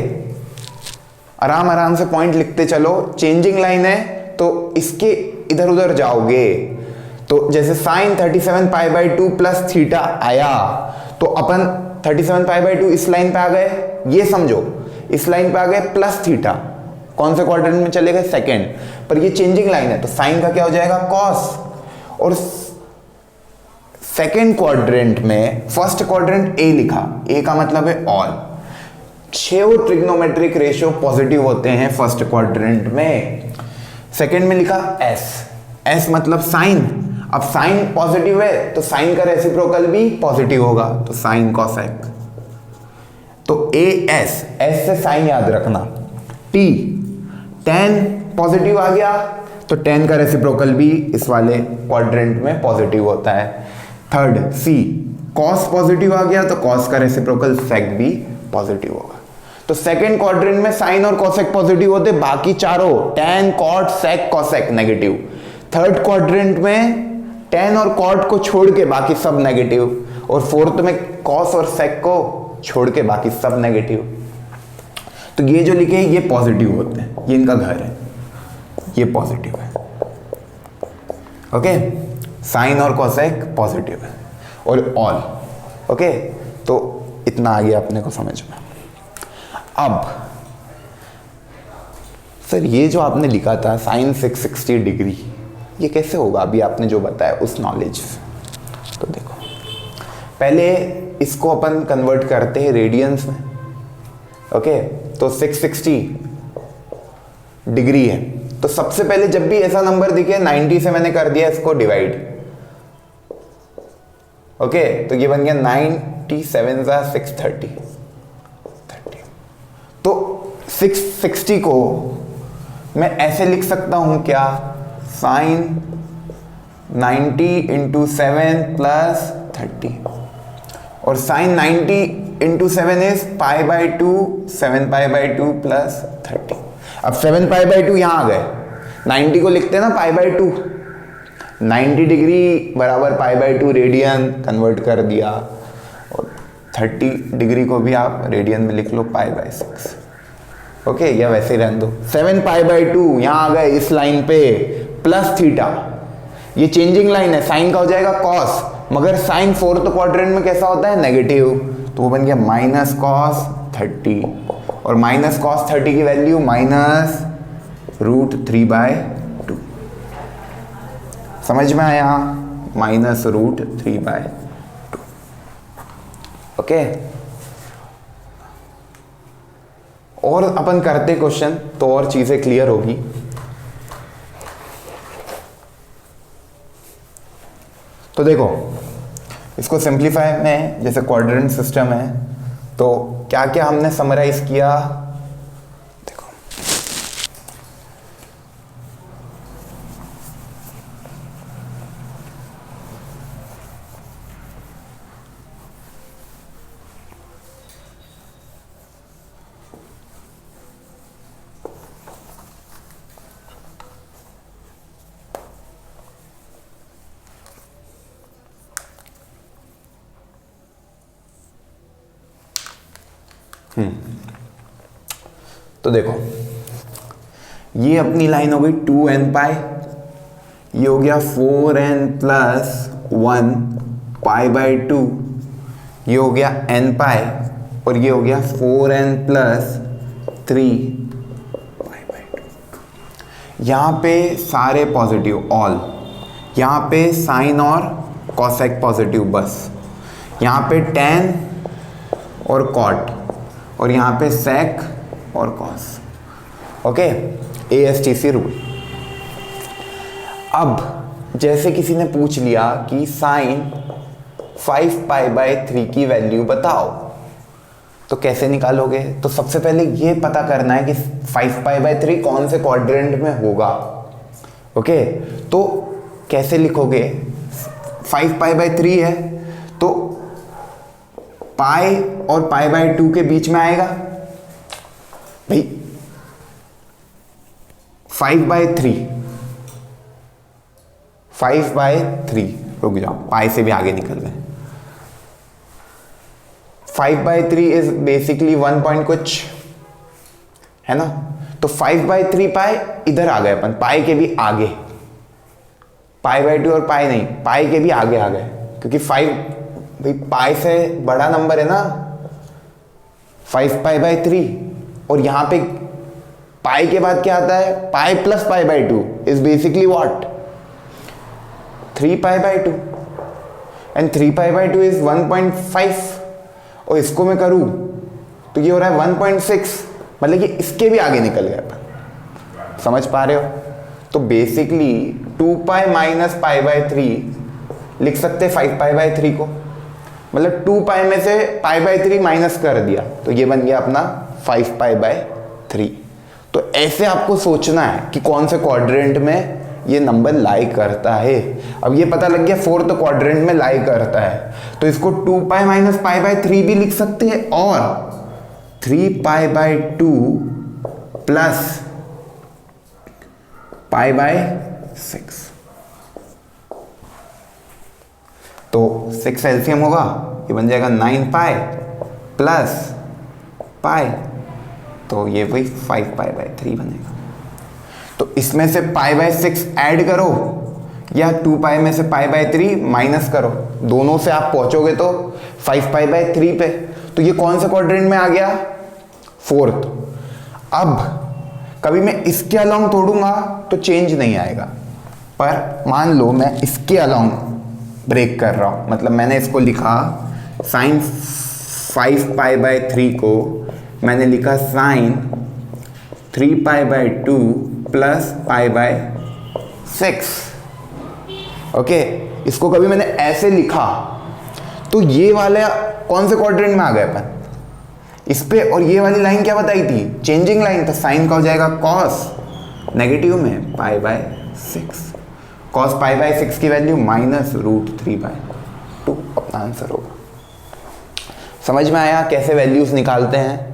आराम आराम से पॉइंट लिखते चलो। चेंजिंग लाइन है तो इसके इधर उधर जाओगे, तो जैसे साइन 37π/2 + θ आया तो अपन 37π/2 इस लाइन पे आ गए, ये समझो इस लाइन पे आ गए +θ कौन से क्वाड्रेंट में चले गए, सेकेंड, पर ये चेंजिंग लाइन है तो साइन का क्या हो जाएगा, कॉस। और सेकेंड क्वाड्रेंट में फर्स्ट क्वाड्रेंट ए लिखा, ए का मतलब है ऑल। 6 ट्रिग्नोमेट्रिक रेशियो पॉजिटिव होते हैं फर्स्ट क्वाड्रेंट में। सेकेंड में लिखा एस, एस मतलब साइन। अब साइन पॉजिटिव है तो साइन का रेसिप्रोकल भी पॉजिटिव होगा, तो साइन कॉसेक। तो ए एस, एस से साइन याद रखना। टी, टेन पॉजिटिव आ गया तो टेन का रेसिप्रोकल भी इस वाले क्वाड्रेंट में पॉजिटिव होता है। थर्ड सी, कॉस पॉजिटिव आ गया तो कॉस का रेसिप्रोकल सेक भी पॉजिटिव होगा। तो सेकेंड क्वाड्रेंट में साइन और कॉसेक पॉजिटिव होते, बाकी चारों टेन, कॉट, सेक, कॉसेक नेगेटिव। थर्ड क्वाड्रेंट में टेन और कॉट को छोड़ के बाकी सब नेगेटिव, और फोर्थ में कॉस और सेक को छोड़ के बाकी सब नेगेटिव। तो ये जो लिखे ये पॉजिटिव होते हैं, ये इनका घर है, ये पॉजिटिव है। ओके, साइन और कॉसेक पॉजिटिव है और ऑल। ओके, तो इतना आ गया अपने को समझ में। अब सर ये जो आपने लिखा था साइन 660 डिग्री, ये कैसे होगा, अभी आपने जो बताया उस नॉलेज से। तो देखो, पहले इसको अपन कन्वर्ट करते हैं रेडियंस में। ओके, तो 660 डिग्री है, तो सबसे पहले जब भी ऐसा नंबर दिखे 90 से मैंने कर दिया इसको डिवाइड। ओके, तो ये बन गया 97 × 630। तो 660 को मैं ऐसे लिख सकता हूं क्या, साइन 90 × 7 + 30, और साइन 90 × 7 इज π/2, 7π/2 + 30। अब 7π/2 यहां आ गए, 90 को लिखते हैं ना π/2, 90 डिग्री बराबर π/2 रेडियन कन्वर्ट कर दिया, और 30 डिग्री को भी आप रेडियन में लिख लो π/6। ओके, या वैसे ही रहने दो। 7π/2 यहां आ गए इस लाइन पे, प्लस थीटा, ये चेंजिंग लाइन है, साइन का हो जाएगा कॉस, मगर साइन फोर्थ क्वाड्रेंट में कैसा होता है, नेगेटिव, तो वो बन गया -cos 30, और -cos 30 की वैल्यू -√3/2। समझ में आया, -√3/2। ओके, और अपन करते क्वेश्चन तो और चीजें क्लियर होगी। तो देखो, इसको सिंप्लीफाई में, जैसे क्वाड्रेंट सिस्टम है, तो क्या क्या हमने समराइज किया, देखो तो देखो, ये अपनी लाइन हो गई 2n π, ये हो गया 4n + 1 π/2, ये हो गया n π, और ये हो गया 4n + 3 π/2। यहाँ पे सारे पॉजिटिव, ऑल, यहाँ पे साइन और कॉसेक पॉजिटिव बस, यहाँ पे tan और कॉट, और यहाँ पे सेक और कॉस। Okay, ASTC rule. अब जैसे किसी ने पूछ लिया कि साइन 5π/3 की वैल्यू बताओ, तो कैसे निकालोगे, तो सबसे पहले ये पता करना है कि 5π/3 कौन से क्वाड्रेंट में होगा। ओके, तो कैसे लिखोगे, 5π/3 है तो पाई और π/2 के बीच में आएगा भाई, 5/3, 5/3, रुक जाओ, पाई से भी आगे निकल गए। 5/3 इज बेसिकली 1 पॉइंट कुछ है ना, तो 5/3 पाई इधर आ गए अपन, पाई के भी आगे, π/2 और पाई नहीं, पाई के भी आगे आ गए, क्योंकि 5 भाई पाई से बड़ा नंबर है ना 5π/3, और यहां पे पाई के बाद क्या आता है, pi plus pi by two is basically what, 3 pi by two, and 3 pi by two is 1.5, और इसको मैं करूँ तो ये हो रहा है 1.6, मतलब कि इसके भी आगे निकल गया अपन। समझ पा रहे हो? तो basically 2 pi minus pi by 3 लिख सकते हैं 5 पाई बाई 3 को, मतलब 2 पाई में से पाई बाई 3 माइनस कर दिया तो ये बन गया अपना 5 पाई बाई 3। तो ऐसे आपको सोचना है कि कौन से क्वाड्रेंट में ये नंबर लाई करता है। अब ये पता लग गया फोर्थ क्वाड्रेंट में लाई करता है, तो इसको 2 पाई माइनस पाई बाई 3 भी लिख सकते हैं, और 3 pi by 2 plus pi by 6, तो 6 एलसीएम होगा, ये बन जाएगा 9 पाई प्लस पाई, तो ये वही 5 पाई बाई 3 बनेगा। तो इसमें से पाई बाई 6 ऐड करो या 2 पाई में से पाई बाई 3 माइनस करो, दोनों से आप पहुंचोगे तो 5 पाई बाई 3 पे। तो ये कौन से क्वाड्रेंट में आ गया, फोर्थ। अब कभी मैं इसके अलोंग तोड़ूंगा तो चेंज नहीं आएगा, पर मान लो मैं इसके अलोंग ब्रेक कर रहा हूं, मतलब मैंने इसको लिखा साइन 5 पाई बाई 3 को मैंने लिखा sine 3 pi by 2 plus pi by 6। Okay, इसको कभी मैंने ऐसे लिखा तो ये वाला कौन से क्वाड्रेंट में आ गए अपन, इस पे, और ये वाली लाइन क्या बताई थी, चेंजिंग लाइन, तो साइन का हो जाएगा कॉस नेगेटिव में पाई बाई 6, कॉस पाई बाई 6 की वैल्यू -√3/2 अपना आंसर होगा। समझ में आया कैसे वैल्यूज निकालते हैं?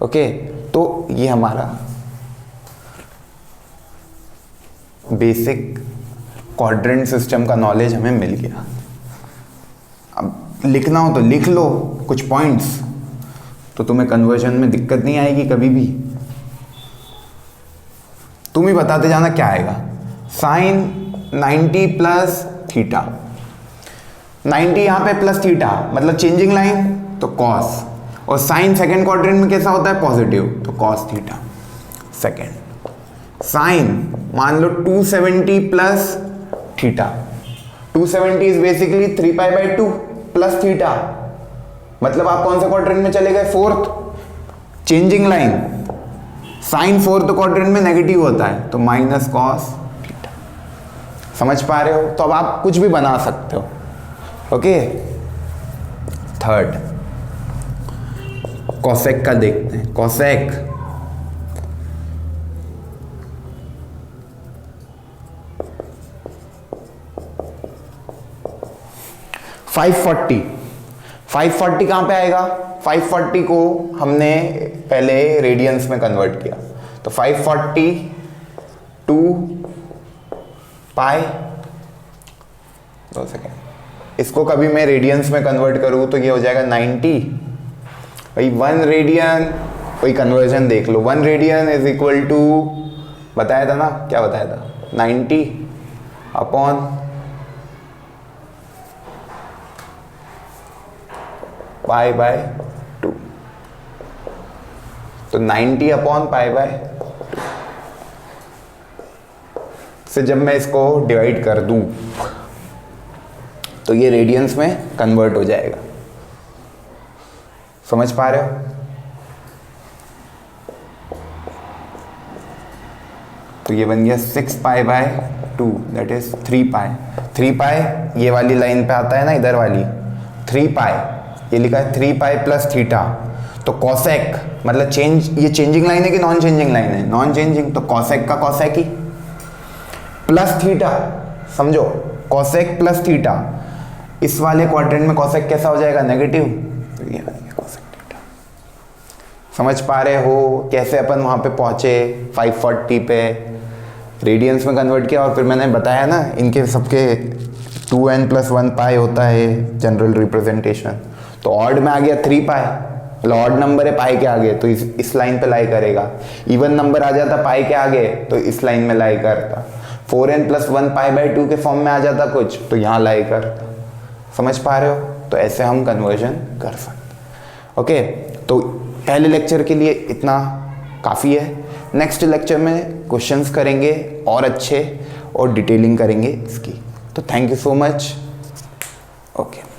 ओके, तो ये हमारा बेसिक क्वाड्रेंट सिस्टम का नॉलेज हमें मिल गया। अब लिखना हो तो लिख लो कुछ पॉइंट्स, तो तुम्हें कन्वर्जन में दिक्कत नहीं आएगी कभी भी। तुम ही बताते जाना क्या आएगा। साइन 90 प्लस थीटा, 90 यहाँ पे प्लस थीटा मतलब चेंजिंग लाइन, तो कॉस, और साइन सेकेंड क्वाड्रेंट में कैसा होता है, पॉजिटिव, तो कॉस थीटा सेकेंड। साइन मान लो 270 plus theta, 270 is basically 3 pi by 2 plus theta, मतलब आप कौन से क्वाड्रेंट में चले गए, fourth, changing line, sine fourth quadrant में नेगेटिव होता है तो माइनस कॉस थीटा। समझ पा रहे हो? तो अब आप कुछ भी बना सकते हो। ओके, थर्ड कॉसेक का देखते हैं। कॉसेक फाइव 540 कहां पे आएगा, 540 को हमने पहले रेडियंस में कन्वर्ट किया, तो 540 2 पाई, 2 सेकेंड, इसको कभी मैं रेडियंस में कन्वर्ट करूँ तो ये हो जाएगा 90। भाई 1 रेडियन, वही कन्वर्जन देख लो, 1 रेडियन इज इक्वल टू, बताया था ना, क्या बताया था, 90 अपॉन पाई बाय 2, तो 90 अपॉन पाई बाय 2 से जब मैं इसको डिवाइड कर दूं तो ये रेडियंस में कन्वर्ट हो जाएगा। समझ पा रहे हो? तो ये बन गया 6 पाई बाय 2 दैट इज 3 पाई। 3 पाई ये वाली लाइन पे आता है ना, इधर वाली 3 पाई, ये लिखा है 3 पाई प्लस थीटा, तो कॉसेक मतलब चेंज, ये चेंजिंग लाइन है कि नॉन चेंजिंग लाइन है, नॉन चेंजिंग, तो कॉसेक का कॉसेक ही प्लस थीटा, समझो कॉसेक प्लस थीटा, इस वाले क्वाड्रेंट में कॉसेक कैसा हो जाएगा, नेगेटिव, तो ये कॉसेक थीटा। समझ पा रहे हो कैसे अपन वहां पे पहुंचे, 540 पे रेडियंस में कन्वर्ट किया, और फिर मैंने बताया ना इनके सबके 2n+1 पाई होता है जनरल रिप्रेजेंटेशन, तो ऑड में आ गया 3 पाई, मतलब ऑड नंबर है पाई के आगे तो इस लाइन पे लाई करेगा, इवन नंबर आ जाता पाई के आगे तो इस लाइन में लाई करता, 4n+1 पाई बाई 2 के फॉर्म में आ जाता कुछ तो यहाँ लाई करता। समझ पा रहे हो? तो ऐसे हम कन्वर्जन कर सकते। ओके, तो पहले लेक्चर के लिए इतना काफ़ी है। नेक्स्ट लेक्चर में क्वेश्चंस करेंगे और अच्छे और डिटेलिंग करेंगे इसकी। तो thank you so much. Okay.